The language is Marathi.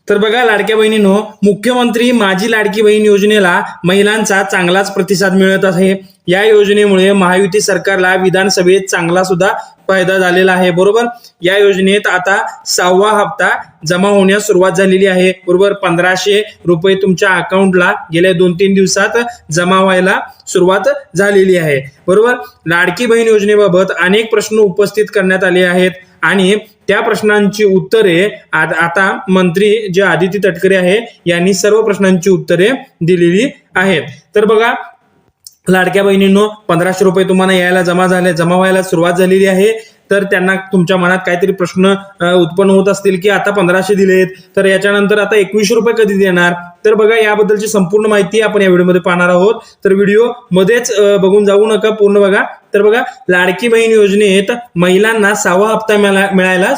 तर बघा लाडक्या बहिणींनो, मुख्यमंत्री माझी लाडकी बहीण योजनेला महिलांचा चांगलाच प्रतिसाद मिळत आहे. या योजनेमुळे महायुती सरकारला विधानसभेत चांगला सुद्धा फायदा झालेला आहे. बरोबर, या योजनेत आता 6वा हप्ता जमा होण्यास सुरुवात झालेली आहे. बरोबर, 1500 रुपये तुमच्या अकाउंटला गेल्या 2-3 दिवसात जमा व्हायला सुरुवात झालेली आहे. बरोबर, लाडकी बहीण योजनेबाबत अनेक प्रश्न उपस्थित करण्यात आले आहेत आणि त्या प्रश्नांची उत्तरे आता मंत्री जे आदिती तटकरे आहे यांनी सर्व प्रश्नांची उत्तरे दिलेली आहेत. तर बघा लाडक्या बहिणींनो, 1500 रुपये तुम्हाला यायला जमा व्हायला सुरुवात झालेली आहे. तर त्यांना तुमच्या मनात काहीतरी प्रश्न उत्पन्न होत असतील की आता 1500 दिलेत, तर याच्यानंतर आता 2100 रुपये कधी देणार. तर बघा याबद्दलची संपूर्ण माहिती आपण या व्हिडिओमध्ये पाहणार आहोत. तर व्हिडिओ मध्येच बघून जाऊ नका, पूर्ण बघा. तर बघा लाडकी बहीण योजनेत महिलांना 6वा हप्ता मिळायला